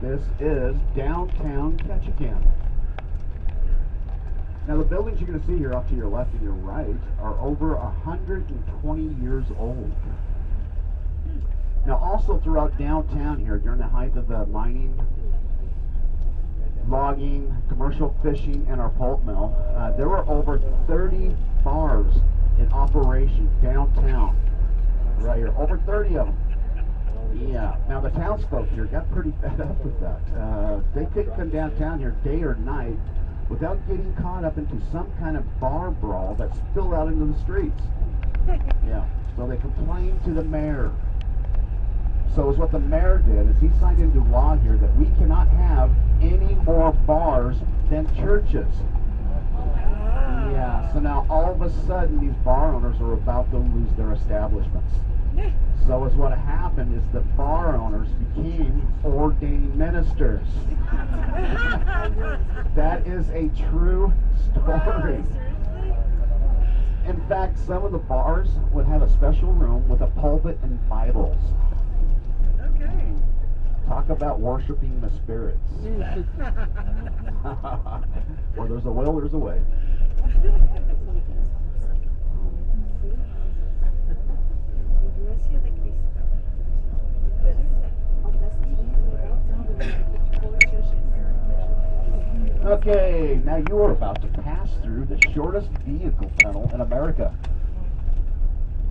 This is downtown Ketchikan. Now the buildings you're going to see here off to your left and your right are over 120 years old. Now also throughout downtown here, during the height of the mining, logging, commercial fishing, and our pulp mill, there were over 30 bars in operation downtown, right here, over 30 of them. Yeah, now the townsfolk here got pretty fed up with that. They couldn't come downtown here day or night without getting caught up into some kind of bar brawl that spilled out into the streets. Yeah, so they complained to the mayor. So is what the mayor did is he signed into law here that we cannot have any more bars than churches. Yeah, so now all of a sudden these bar owners are about to lose their establishments. So is what happened is the bar owners became ordained ministers. That is a true story. In fact, some of the bars would have a special room with a pulpit and Bibles. Okay. Talk about worshiping the spirits. Where there's a will, there's a way. Okay, now you are about to pass through the shortest vehicle tunnel in America.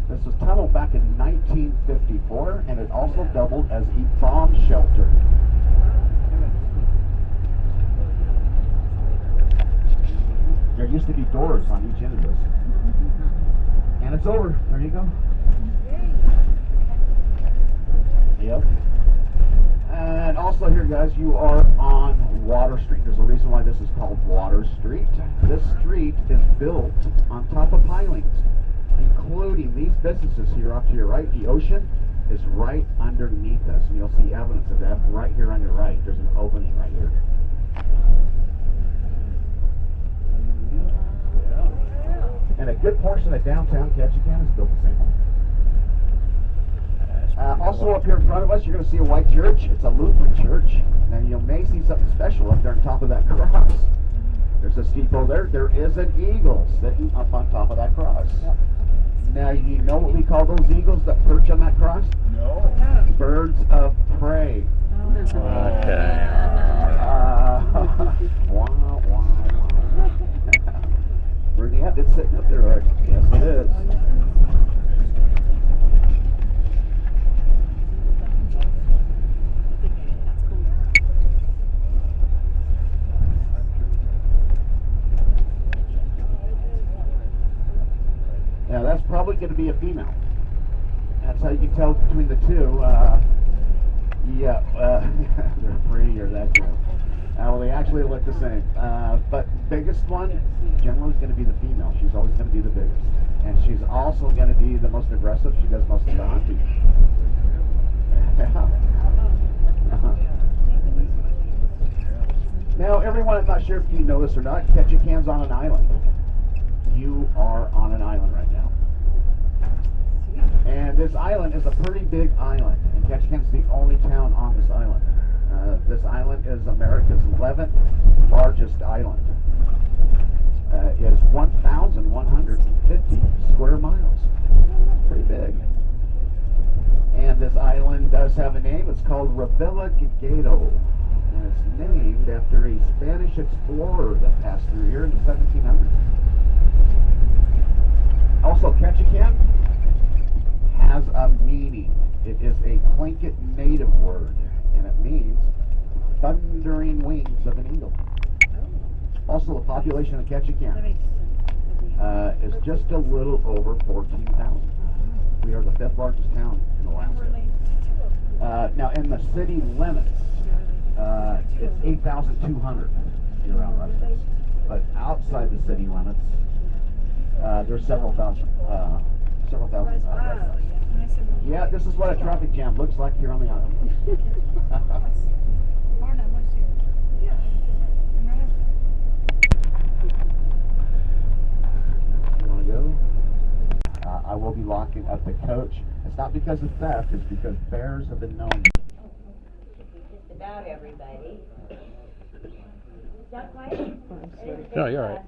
This was tunneled back in 1954, and it also doubled as a bomb shelter. There used to be doors on each end of this. And it's over. There you go. Yep. And also here, guys, you are on Water Street. There's a reason why this is called Water Street. This street is built on top of pilings, including these businesses here off to your right. The ocean is right underneath us, and you'll see evidence of that right here on your right. There's an opening right here. And a good portion of downtown Ketchikan is built the same way. Also up here in front of us, you're going to see a white church. It's a Lutheran church. And you may see something special up there on top of that cross. There's a steeple there. There is an eagle sitting up on top of that cross. Now, you know what we call those eagles that perch on that cross? No. Birds of prey. Okay. Wow, wow. Bernadette, it's sitting up there, right? Yes, it is. Now that's probably going to be a female. That's how you can tell between the two. They're prettier, that's true. Well, they actually look the same. But biggest one generally is going to be the female. She's always going to be the biggest. And she's also going to be the most aggressive. She does most of the hunting. Now, everyone, I'm not sure if you know this or not, Ketchikan's on an island. You are on an island right now. And this island is a pretty big island. And Ketchikan's the only town on this island. This island is America's 11th largest island. It is 1,150 square miles. Pretty big. And this island does have a name. It's called Revillagigedo. And it's named after a Spanish explorer that passed through here in the 1700s. Also, Ketchikan has a meaning. It is a Tlingit native word, and it means thundering wings of an eagle. Also, the population of Ketchikan is just a little over 14,000. We are the 5th largest town in Alaska. Now, in the city limits, it's 8,200 year-round residents. But outside the city limits, there's several thousand. Yeah, this is what a traffic jam looks like here on the island. You want to go? I will be locking up the coach. It's not because of theft, it's because bears have been known. without everybody. Is that quiet? No, you're all right.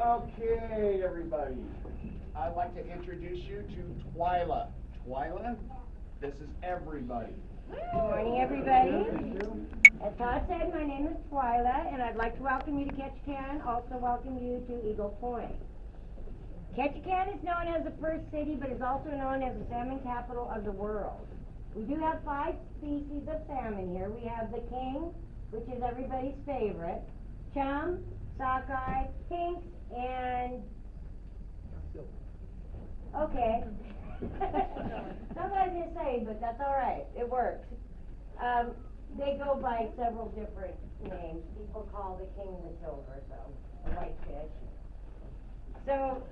Okay, everybody. I'd like to introduce you to Twyla. Twyla, this is everybody. Good morning, everybody. As Todd said, my name is Twyla, and I'd like to welcome you to Ketchikan, also welcome you to Eagle Point. Ketchikan is known as the first city, but is also known as the salmon capital of the world. We do have 5 species of salmon here. We have the king, which is everybody's favorite, chum, sockeye, pinks, and okay. Sometimes you say, but that's all right. It works. They go by several different names. People call the king the silver, so the white fish. So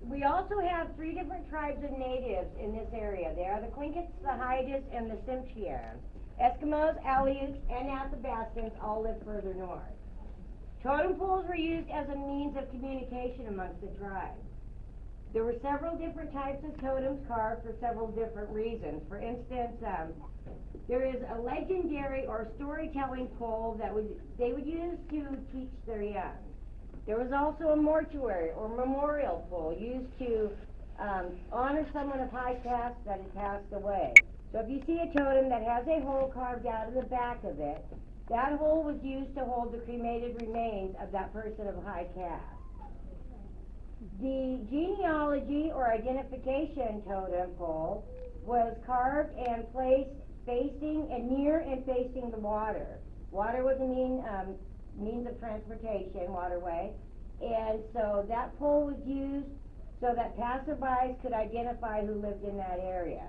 we also have 3 different tribes of natives in this area. They are the Tlingits, the Haidas, and the Tsimshian. Eskimos, Aleuts, and Athabascans all live further north. Totem poles were used as a means of communication amongst the tribes. There were several different types of totems carved for several different reasons. For instance, there is a legendary or storytelling pole that they would use to teach their young. There was also a mortuary or memorial pole used to honor someone of high caste that had passed away. So if you see a totem that has a hole carved out of the back of it, that hole was used to hold the cremated remains of that person of high caste. The genealogy or identification totem pole was carved and placed facing and near and facing the water. Water was a means of transportation, waterway, and so that pole was used so that passerbys could identify who lived in that area.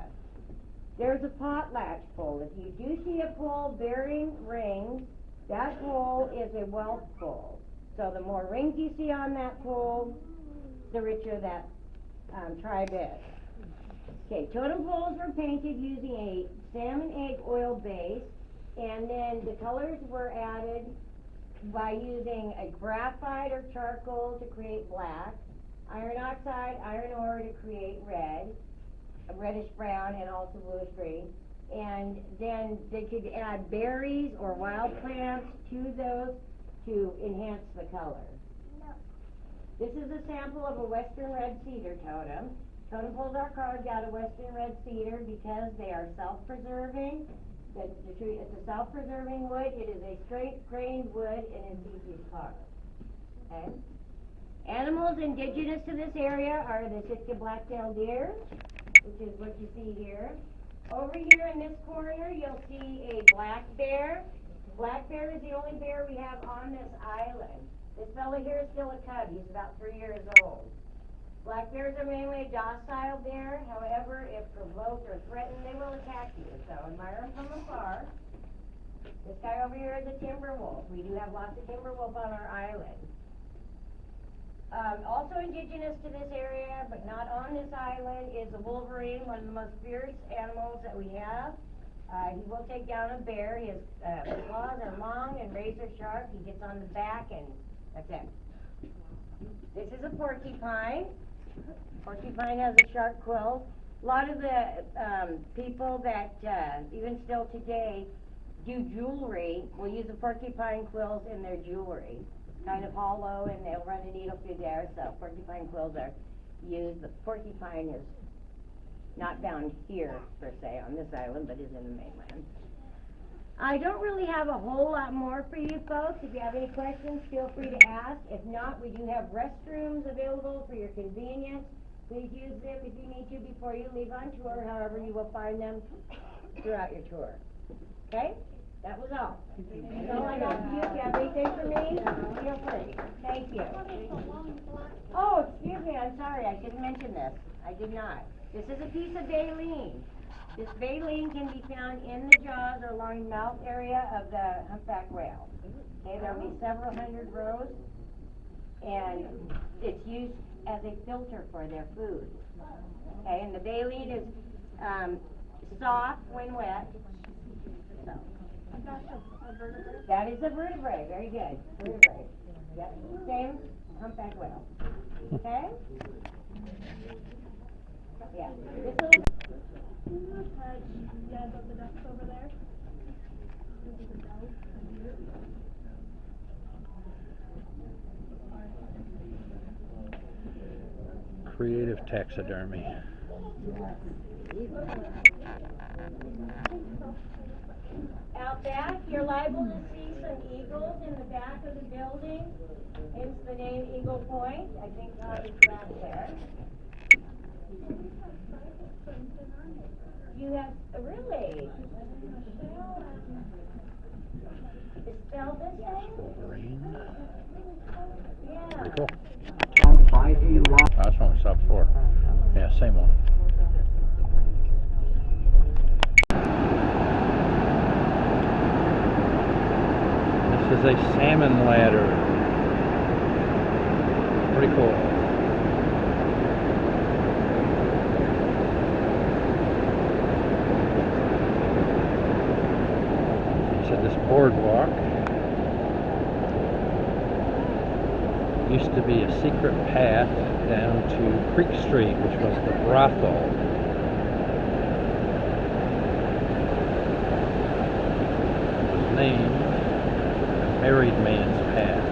There's a potlatch pole. If you do see a pole bearing rings, that pole is a wealth pole. So the more rings you see on that pole, the richer that tribe is. Okay, totem poles were painted using a salmon egg oil base, and then the colors were added by using a graphite or charcoal to create black, iron oxide, iron ore to create red, a reddish brown, and also bluish green. And then they could add berries or wild plants to those to enhance the color. This is a sample of a western red cedar totem. Totem poles are carved out of western red cedar because they are self-preserving. It's a self-preserving wood. It is a straight-grained wood, and it's easy to carve. Okay. Animals indigenous to this area are the Sitka black-tailed deer, which is what you see here. Over here in this corner, you'll see a black bear. Black bear is the only bear we have on this island. This fella here is still a cub. He's about 3 years old. Black bears are mainly a docile bear. However, if provoked or threatened, they will attack you. So admire them from afar. This guy over here is a timber wolf. We do have lots of timber wolf on our island. Also indigenous to this area, but not on this island, is the wolverine, one of the most fierce animals that we have. He will take down a bear. His claws are long and razor sharp. He gets on the back, and that's it. This is a porcupine. Porcupine has a sharp quill. A lot of the people that even still today do jewelry will use the porcupine quills in their jewelry. Kind of hollow, and they'll run a needle through there, so porcupine quills are used. The porcupine is not found here, per se, on this island, but is in the mainland. I don't really have a whole lot more for you folks. If you have any questions, feel free to ask. If not, we do have restrooms available for your convenience. Please use them if you need to before you leave on tour. However, you will find them throughout your tour. Okay? That was all. That's all I got for you. If you have anything for me, feel free. Thank you. Oh, excuse me. I'm sorry. I didn't mention this. I did not. This is a piece of baleen. This baleen can be found in the jaws or along the mouth area of the humpback whale. Okay, there'll be several hundred rows, and it's used as a filter for their food. Okay, and the baleen is soft when wet. So. That is a vertebrae. Very good. Vertebrae. Yep. Same humpback whale. Okay? Yeah. This little. The ducks over there. Creative taxidermy. Out back, you're liable to see some eagles in the back of the building. Hence the name Eagle Point. I think probably back there. You have, really? It's spelled this way? Rain. Yeah. Pretty cool. By a lot. Oh, that's one we saw before. Yeah, same one. This is a salmon ladder. Pretty cool. So this boardwalk used to be a secret path down to Creek Street, which was the brothel. It was named Married Man's Path.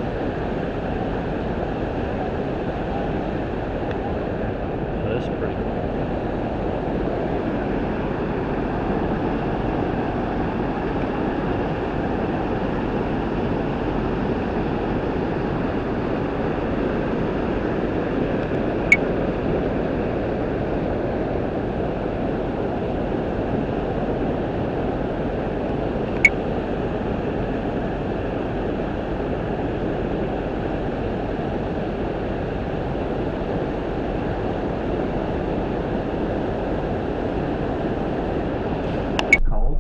So this is pretty cool.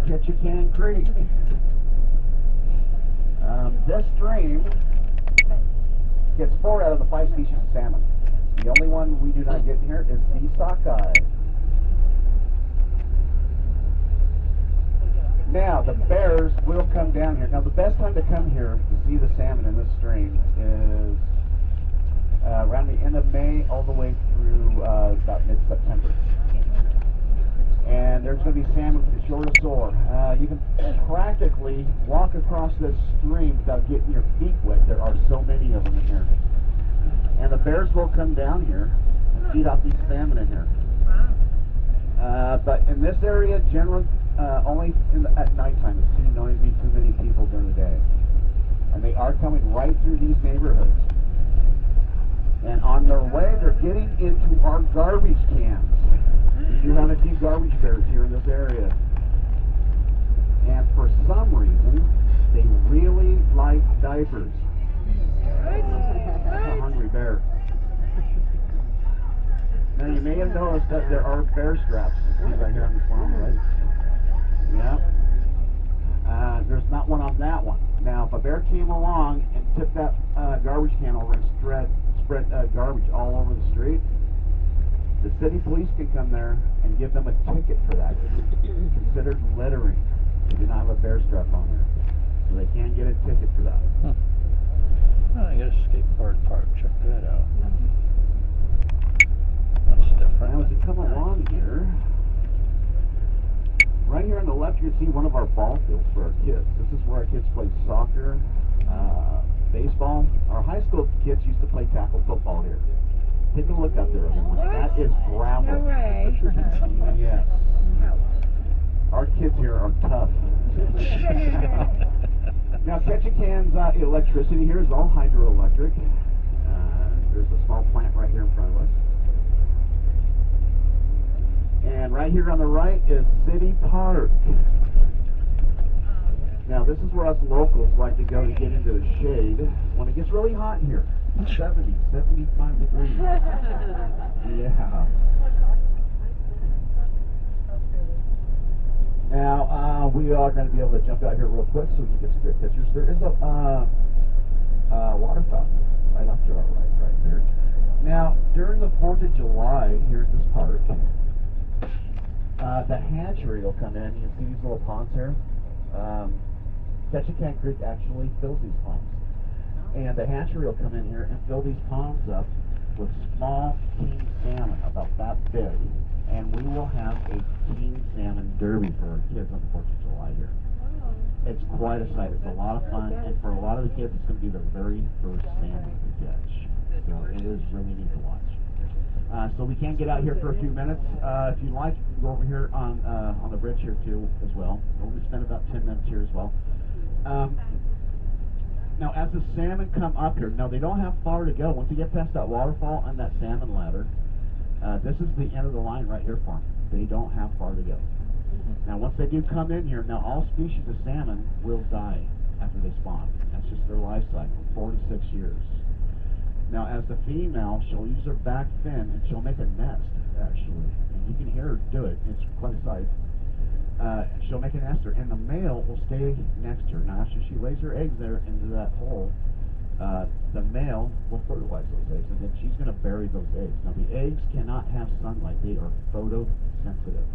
Ketchikan Creek. This stream gets 4 out of the 5 species of salmon. The only one we do not get in here is the sockeye. Now, the bears will come down here. Now, the best time to come here to see the salmon in this stream is around the end of May all the way through about mid-September. And there's going to be salmon from shore to shore. You can practically walk across this stream without getting your feet wet. There are so many of them in here. And the bears will come down here and feed off these salmon in here. But in this area, generally, only at nighttime. It's too noisy, too many people during the day. And they are coming right through these neighborhoods. And on their way, they're getting into our garbage cans. We do have a few garbage bears here in this area. And for some reason, they really like diapers. That's a hungry bear. Now you may have noticed that there are bear straps. See right here on the farm, right? Yeah. There's not one on that one. Now, if a bear came along and tipped that garbage can over and spread garbage all over the street, the city police can come there and give them a ticket for that. It's considered littering. They do not have a bear strap on there. So they can get a ticket for that. Oh, I got a skateboard park. Check that out. That's different. Now, as you come along here, right here on the left, you can see one of our ball fields for our kids. This is where our kids play soccer, baseball. Our high school kids used to play tackle football here. Take a look up there, everyone. That is gravel. No way. Yes. Our kids here are tough. Now, Ketchikan's electricity here is all hydroelectric. There's a small plant right here in front of us. And right here on the right is City Park. Now, this is where us locals like to go to get into the shade when it gets really hot in here. 70, 75 degrees. Yeah. Now, we are going to be able to jump out here real quick so we can get some great pictures. There is a water fountain right off to our right there. Now, during the 4th of July here at this park, the hatchery will come in. You can see these little ponds here. Ketchikan Creek actually fills these ponds. And the hatchery will come in here and fill these ponds up with small king salmon, about that big. And we will have a king salmon derby for our kids on the 4th of July here. It's quite a sight. It's a lot of fun. And for a lot of the kids, it's going to be their very first salmon to catch. So it is really neat to watch. So we can get out here for a few minutes. If you'd like, you can go over here on the bridge here too as well. We're going to spend about 10 minutes here as well. Now, as the salmon come up here, now they don't have far to go. Once you get past that waterfall and that salmon ladder, this is the end of the line right here for them. They don't have far to go. Now, once they do come in here, now all species of salmon will die after they spawn. That's just their life cycle, 4 to 6 years. Now, as the female, she'll use her back fin and she'll make a nest, actually. And you can hear her do it. It's quite a sight. She'll make a nester, and the male will stay next to her. Now, after she lays her eggs there into that hole, the male will fertilize those eggs, and then she's going to bury those eggs. Now, the eggs cannot have sunlight. They are photosensitive.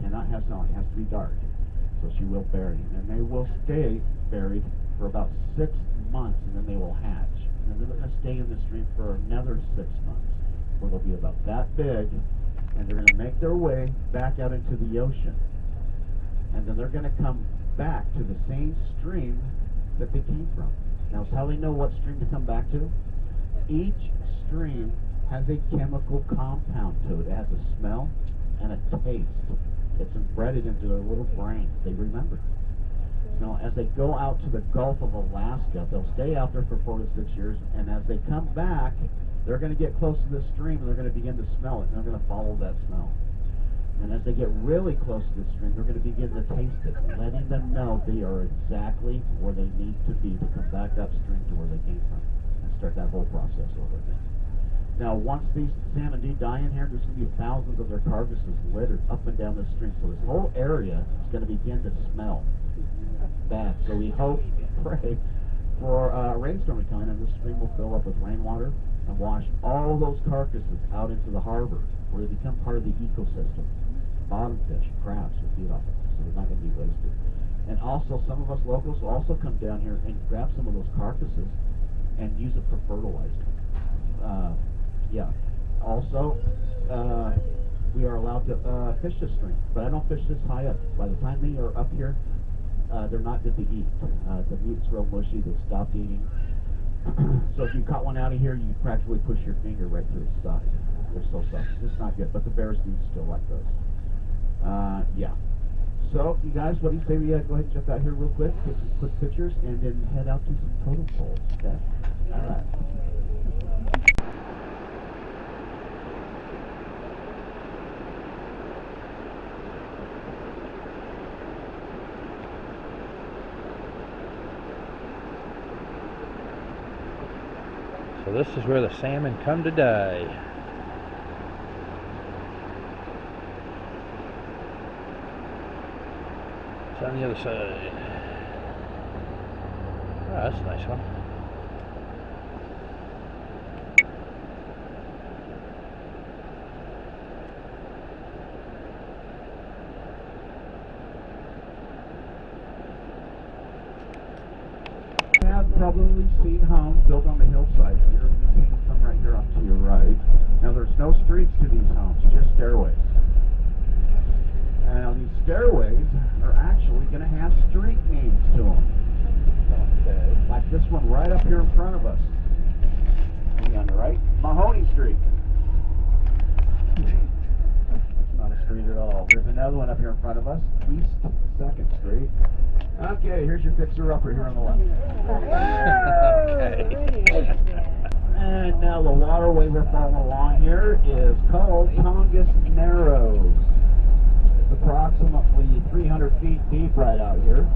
Cannot have sunlight. It has to be dark. So she will bury them. And they will stay buried for about 6 months, and then they will hatch. And then they're going to stay in the stream for another 6 months, where they'll be about that big, and they're going to make their way back out into the ocean. And then they're going to come back to the same stream that they came from. Now, how do they know what stream to come back to? Each stream has a chemical compound to it. It has a smell and a taste. It's embedded into their little brains. They remember. Now, as they go out to the Gulf of Alaska, they'll stay out there for 4 to 6 years, and as they come back, they're going to get close to the stream, and they're going to begin to smell it, and they're going to follow that smell. And as they get really close to the stream, they're going to begin to taste it, letting them know they are exactly where they need to be to come back upstream to where they came from, and start that whole process over again. Now, once these salmon do die in here, there's going to be thousands of their carcasses littered up and down the stream. So this whole area is going to begin to smell bad. So we hope, pray, for a rainstorm to come in, and the stream will fill up with rainwater and wash all those carcasses out into the harbor, where they become part of the ecosystem. Bottom fish, crabs will feed off it, so they're not going to be wasted. And also, some of us locals will also come down here and grab some of those carcasses and use it for fertilizer. Also, we are allowed to fish this stream, but I don't fish this high up. By the time they are up here, they're not good to eat. The meat's real mushy. They stopped eating. So if you caught one out of here, you practically push your finger right through its side. They're so soft. It's not good, but the bears do still like those. So, you guys, what do you say we go ahead and jump out here real quick, get some quick pictures, and then head out to some totem poles. Okay? All right. So this is where the salmon come to die. It's on the other side. Oh, that's a nice one. You have probably seen homes built on the hillside. You're seeing some right here off to your right. Now, there's no streets to these homes, just stairways. Now, these stairways are actually going to have street names to them. Okay. Like this one right up here in front of us. On the right, Mahoney Street. It's not a street at all. There's another one up here in front of us, East 2nd Street. Okay, here's your fixer-upper here on the left. Okay. And now the waterway we're following along here is called Tongass Narrows. It's approximately 300 feet deep right out here.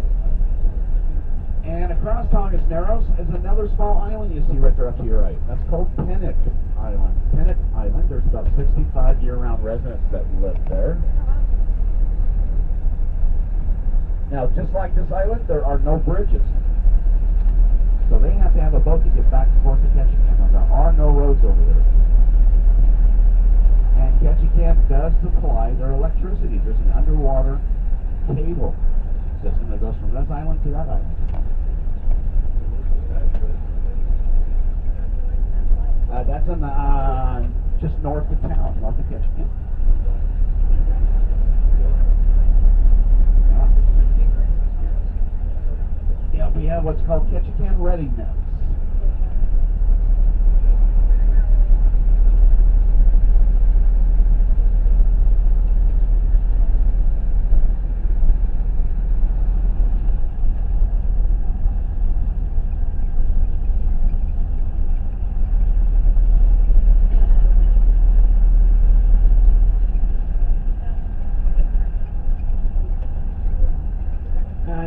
And across Tongass Narrows is another small island you see right there up to your right. That's called Pennock Island. Pennock Island, there's about 65 year-round residents that live there. Now, just like this island, there are no bridges. So they have to have a boat to get back and forth to Ketchikan. Now, there are no roads over there. And Ketchikan does supply their electricity. There's an underwater cable system that goes from this island to that island. That's in the, just north of town, north of Ketchikan. Yeah, we have what's called Ketchikan readiness.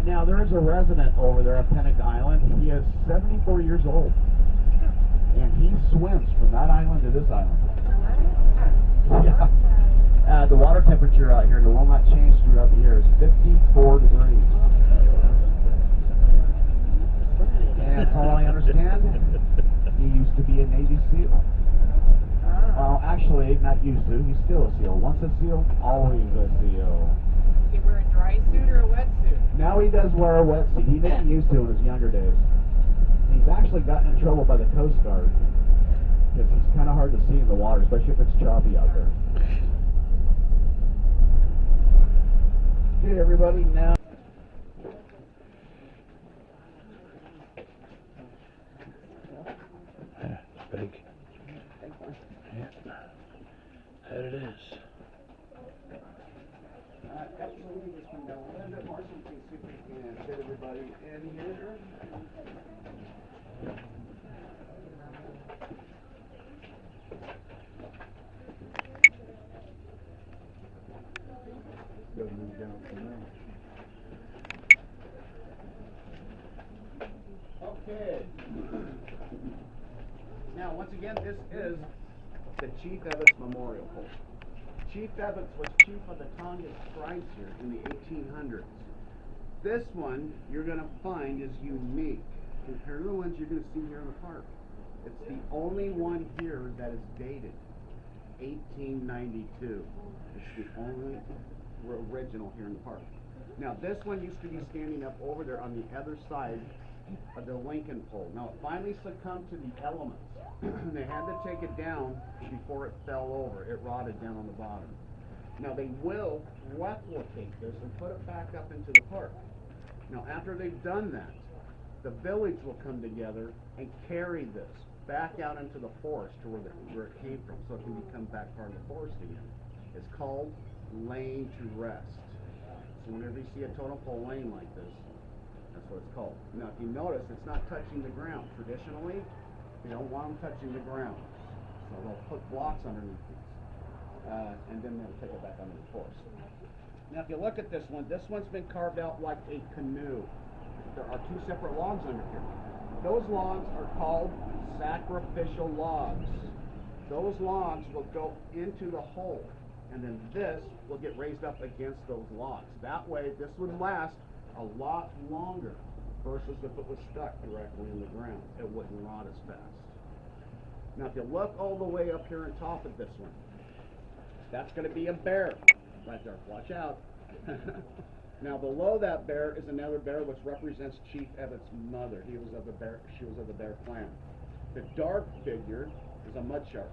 Now, there is a resident over there on Pennock Island. He is 74 years old. And he swims from that island to this island. Yeah. The water temperature out here, and it will not change throughout the year, is 54 degrees. And from all I understand, he used to be a Navy SEAL. Well, actually, not used to. He's still a SEAL. Once a SEAL, always a SEAL. Does he wear a dry suit or a wetsuit? Now he does wear a wetsuit. He didn't used to in his younger days. He's actually gotten in trouble by the Coast Guard because he's kind of hard to see in the water, especially if it's choppy out there. Okay, everybody, now. Yeah, it's big. Yeah, that it is. Absolutely, just come down a little bit more so we can see if we can fit everybody in here. Gotta move down from there. Okay. Now, once again, this is the Chief Evetts Memorial Pole. Chief Evetts was chief of the Tongass tribes here in the 1800s. This one you're going to find is unique compared to the ones you're going to see here in the park. It's the only one here that is dated 1892. It's the only original here in the park. Now this one used to be standing up over there on the other side of the Lincoln pole. Now it finally succumbed to the elements. They had to take it down before it fell over. It rotted down on the bottom. Now they will replicate this and put it back up into the park. Now after they've done that, the village will come together and carry this back out into the forest to where it came from, so it can become back part of the forest again. It's called laying to rest. So whenever you see a totem pole laying like this, that's what it's called. Now if you notice, it's not touching the ground. Traditionally, you don't want them touching the ground. So they'll put blocks underneath these. And then they'll take it back under the forest. Now if you look at this one's been carved out like a canoe. There are two separate logs under here. Those logs are called sacrificial logs. Those logs will go into the hole, and then this will get raised up against those logs. That way, this would last a lot longer versus if it was stuck directly in the ground. It wouldn't rot as fast. Now, if you look all the way up here on top of this one, that's going to be a bear right there. Watch out. Now, below that bear is another bear, which represents Chief Evetts' mother. She was of the bear clan. The dark figure is a mud shark.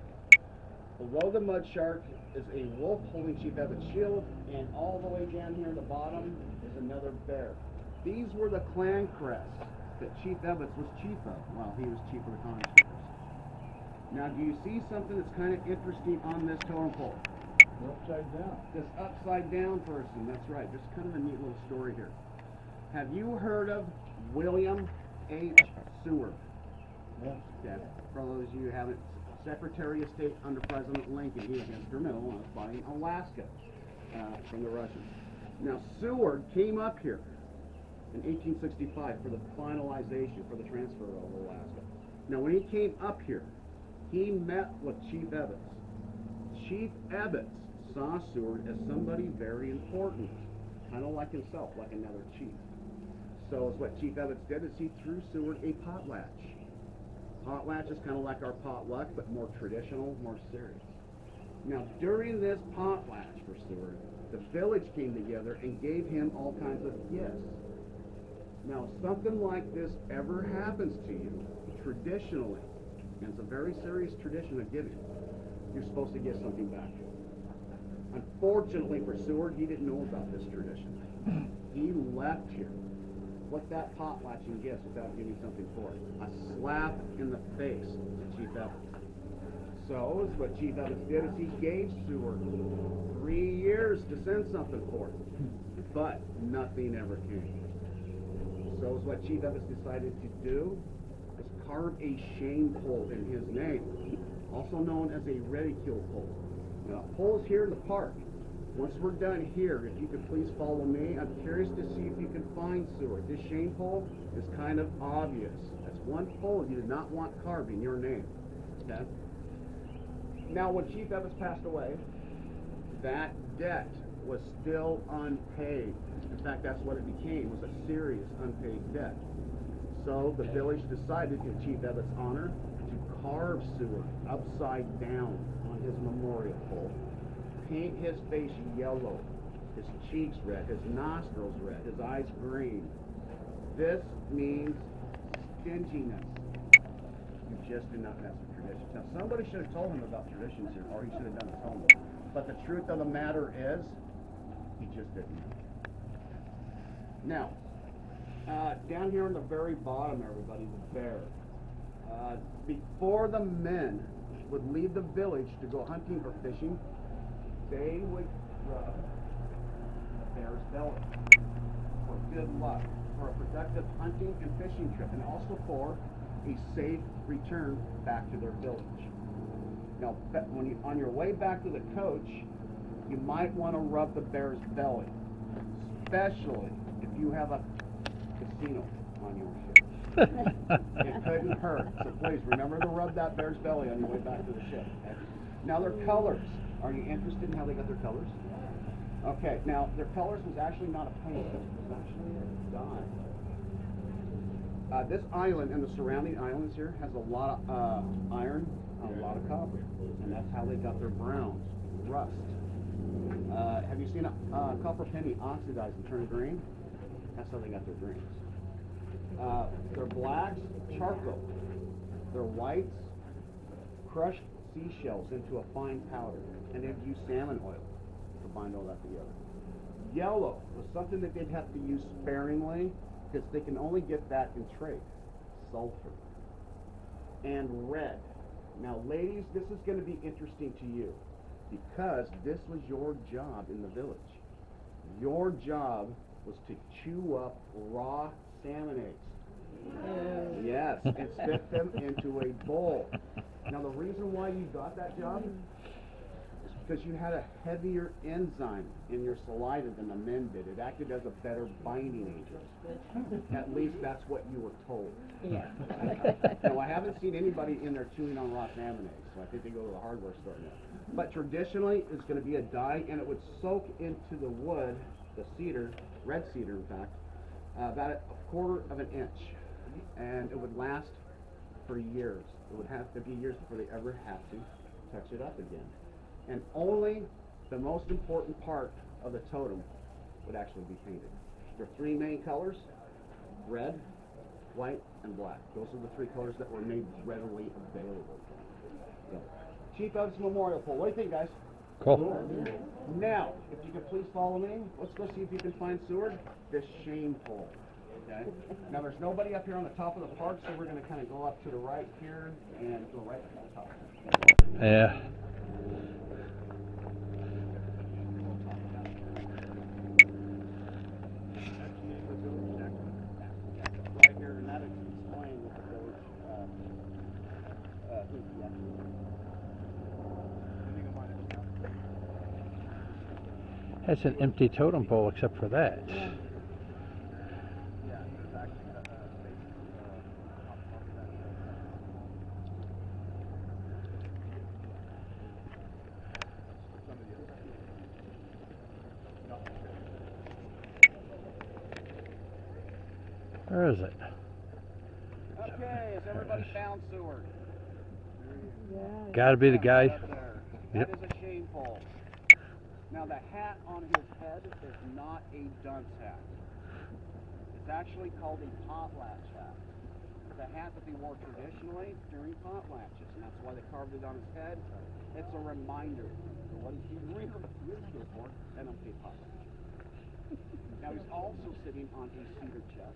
Below the mud shark is a wolf holding Chief Evetts' shield, and all the way down here at the bottom is another bear. These were the clan crests that Chief Evetts was chief of while he was chief of the Tongass. Now, do you see something that's kind of interesting on this totem pole? Upside down. This upside down person, that's right. There's kind of a neat little story here. Have you heard of William H. Seward? Yeah. Yeah. For those of you who haven't, Secretary of State under President Lincoln. He was instrumental in buying Alaska from the Russians. Now, Seward came up here in 1865 for the finalization, for the transfer of Alaska. Now, when he came up here, he met with Chief Evetts. Chief Evetts saw Seward as somebody very important. kind of like himself, like another chief. So what Chief Evans did is he threw Seward a potlatch. Potlatch is kind of like our potluck, but more traditional, more serious. Now, during this potlatch for Seward, the village came together and gave him all kinds of gifts. Now, if something like this ever happens to you, traditionally, and it's a very serious tradition of giving, you're supposed to give something back. Unfortunately for Seward, he didn't know about this tradition. He left here with that potlatch and gifts without giving something for it. A slap in the face to Chief Evans. So what Chief Evans did is he gave Seward 3 years to send something for it, but nothing ever came. So what Chief Evans decided to do is carve a shame pole in his name, also known as a ridicule pole. Now, pole's here in the park. Once we're done here, if you could please follow me, I'm curious to see if you can find Seward. This shame pole is kind of obvious. That's one pole you did not want carved in your name. Okay? Now, when Chief Evans passed away, that debt was still unpaid. In fact, that's what it became, was a serious unpaid debt. So the village decided in Chief Evans' honor to carve Seward upside down on his memorial pole, paint his face yellow, his cheeks red, his nostrils red, his eyes green. This means stinginess. You just do not have some traditions. Now, somebody should have told him about traditions here, or he should have done his homework. But the truth of the matter is, he just didn't know. Now, down here on the very bottom, everybody, the bear. Before the men would leave the village to go hunting or fishing, they would rub the bear's belly for good luck, for a productive hunting and fishing trip, and also for a safe return back to their village. Now, when on your way back to the coach, you might want to rub the bear's belly, especially if you have a casino on your ship. It couldn't hurt, so please remember to rub that bear's belly on your way back to the ship. Okay? Now, their colors. Are you interested in how they got their colors? Okay, now their colors was actually not a paint, it was actually a dye. This island and the surrounding islands here has a lot of iron and a lot of copper, and that's how they got their browns, rust. Have you seen a copper penny oxidize and turn green? That's how they got their greens. Their blacks, charcoal. Their whites, crushed seashells into a fine powder, and they'd use salmon oil to bind all that together. Yellow was something that they'd have to use sparingly because they can only get that in trade. Sulfur. And red. Now, ladies, this is going to be interesting to you because this was your job in the village. Your job was to chew up raw salmon eggs. Yes, and spit them into a bowl. Now, the reason why you got that job is because you had a heavier enzyme in your saliva than the men did. It acted as a better binding agent. At least that's what you were told. Yeah. Now, I haven't seen anybody in there chewing on raw salmon eggs, so I think they go to the hardware store now. But traditionally, it's going to be a dye, and it would soak into the wood, the cedar, red cedar in fact, about a quarter of an inch. And it would last for years. It would have to be years before they ever have to touch it up again. And only the most important part of the totem would actually be painted. There are three main colors: red, white, and black. Those are the three colors that were made readily available. So, Chief Evans Memorial Pole. What do you think, guys? Cool. Now, if you could please follow me, let's go see if you can find Seward. This shame pole. Okay. Now, there's nobody up here on the top of the park, so we're going to kind of go up to the right here and go right to the top. Yeah. Right here, and that is explained with the village. It's an empty totem pole except for that. Where is it? Okay, has everybody found Seward? Got to be the guy. Up there. Yep. That is a shameful. Now the hat on his head is not a dunce hat. It's actually called a potlatch hat. It's a hat that they wore traditionally during potlatches, and that's why they carved it on his head. It's a reminder of what he really stood for, an unpaid potlatch. Now he's also sitting on a cedar chest.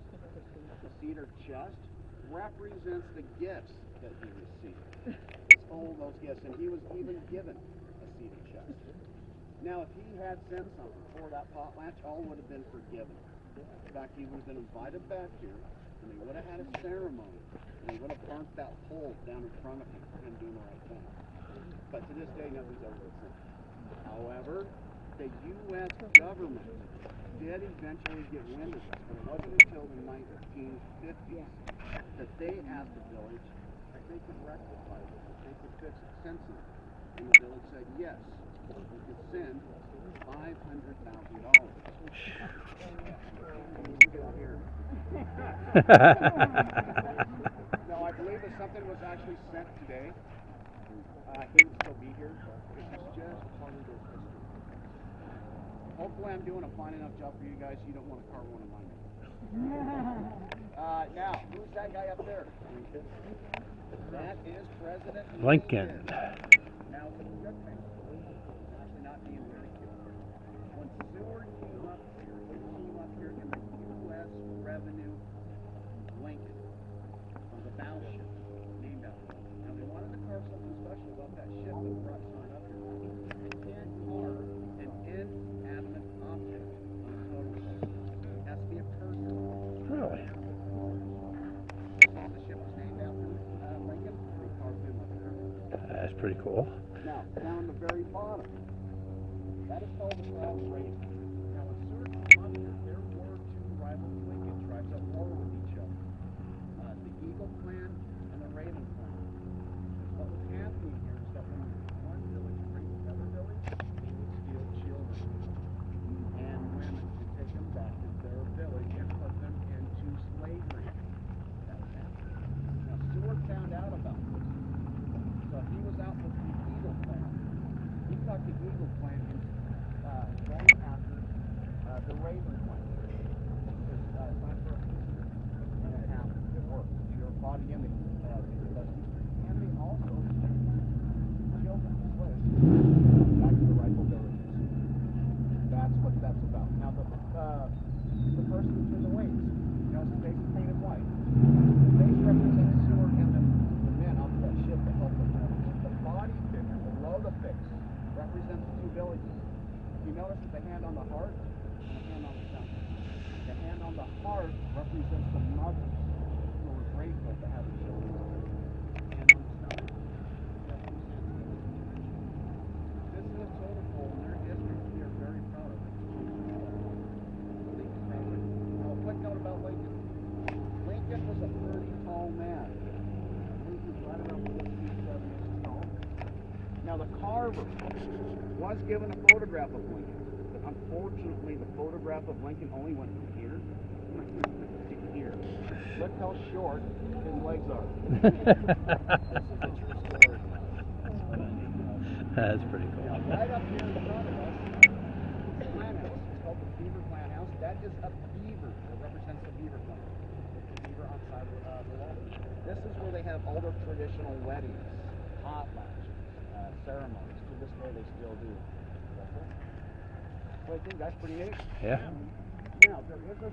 The cedar chest represents the gifts that he received. It's full of those gifts, and he was even given a cedar chest. Now, if he had sent something for that potlatch, all would have been forgiven. In fact, he would have been invited back here, and they would have had a ceremony, and they would have burnt that pole down in front of him for him doing the right thing. But to this day, nothing's ever been sent. However, the U.S. government did eventually get wind of this, but it wasn't until the 1950s that they asked the village if they could rectify this, if they could fix it, send something. And the village said yes, we could send $500,000. Now, I believe that something was actually sent today. He would still be here because he's just part of this history. Hopefully I'm doing a fine enough job for you guys. You don't want to carve one of mine. Now, who's that guy up there? That is President Lincoln. Now, the good thing, actually not being very cute. When Seward came up here, he came up here in the U.S. Revenue Lincoln on the battleship named after him. Now, they wanted to carve something special about that ship that brought Seward up here. They can't carve an inanimate object on a totem pole. It has to be a person. Really? The ship was named after Lincoln. They carved him up there. That's pretty cool. Now, down on the very bottom, that is called the Proud Raven. Now, when Seward came up here, there were two rival Lincoln tribes at war with each other. The Eagle clan and the Raven clan. What was happening here is that when one village raped another village, they would steal children and women to take them back to their village and put them into slavery. That was happening. Now, Seward found out about this. So he was out with the Eagle clan. He thought the Eagle clan was going after the Raven clan. Because it's not for a prisoner. And it happened. It worked. Your body in the and they also sent children, slaves, back to the rightful villages. That's what that's about. Now the person between the wings, you know, it's the face is painted white. The face represents Seward and the men off that ship that helped them. The body figure below the face represents the two villages. You notice that the hand on the heart and the hand on the stomach. The hand on the heart represents the mothers who were grateful to have the children. And on the stomach represents the This is a totem pole in their history. We are very proud of it. Now, a quick note about Lincoln. Lincoln was a pretty tall man. Lincoln was right around 6 feet 7 inches tall. Now, the carver was given a photograph of Lincoln, but unfortunately, the photograph of Lincoln only went from here to here. Look how short his legs are. This is a true story. That's pretty cool. Now, right up here in front of us, the clan house. It's called the Beaver Clan House. That is a beaver that represents the Beaver Clan. It's a beaver on the side of the wall. This is where they have all their traditional weddings, potlatches, ceremonies. To this day, they still do. What do you think? That's pretty neat. Yeah. Now, there is a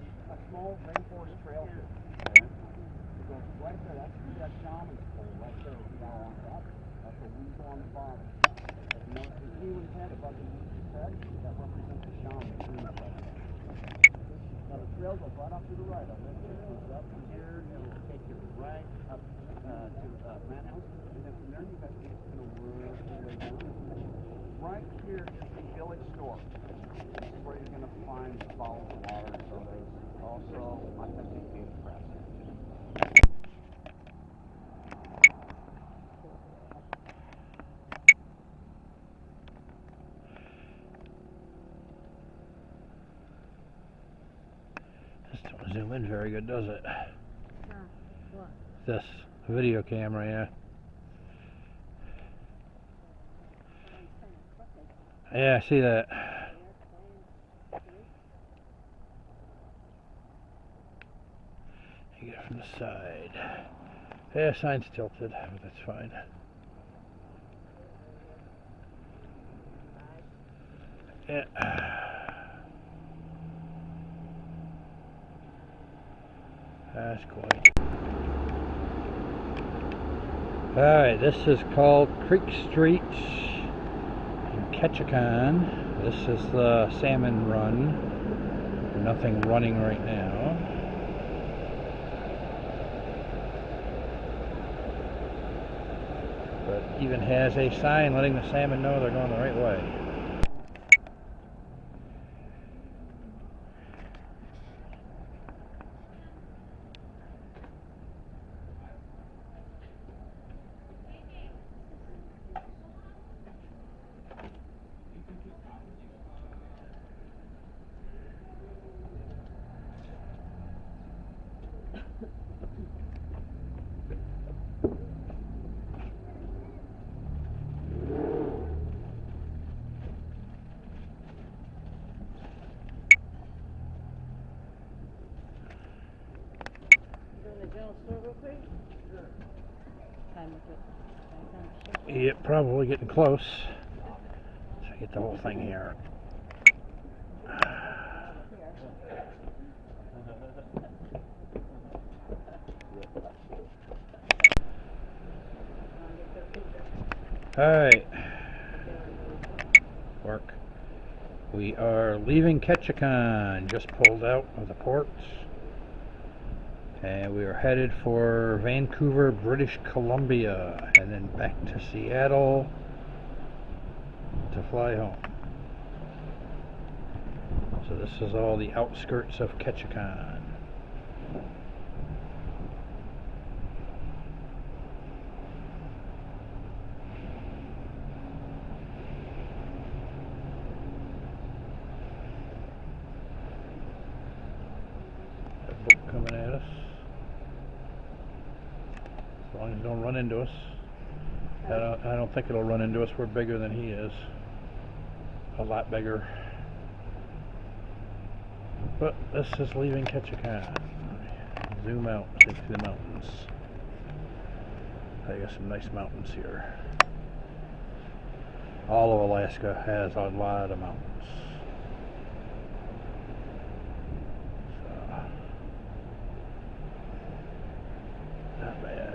small rainforest trail here. Okay? It goes right there. That's that shaman's pole right there. We are on top. That's a weasel on the bottom. If you notice the human head above the weasel's head, that represents the shaman. Now, the trail goes right off to the right of it. It goes up from here, and it will take you right up to the man house. And then from there, you guys can kind of work your way down. Right here is the village store. This is where you're going to find bottles of water, sodas, also authenticated crafts. Is zoom in very good, does it? This video camera, yeah. Yeah, I see that. You get it from the side. Yeah, sign's tilted, but that's fine. Yeah. That's quite. Alright, this is called Creek Street in Ketchikan. This is the salmon run. Nothing running right now. But even has a sign letting the salmon know they're going the right way. Yep, probably getting close. So get the whole thing here. Alright. Work. We are leaving Ketchikan. Just pulled out of the port. And we are headed for Vancouver, British Columbia, and then back to Seattle to fly home. So this is all the outskirts of Ketchikan. That boat coming at us. As long as it don't run into us. I don't think it'll run into us. We're bigger than he is. A lot bigger. But this is leaving Ketchikan. Zoom out, see the mountains. They got some nice mountains here. All of Alaska has a lot of mountains. Not bad.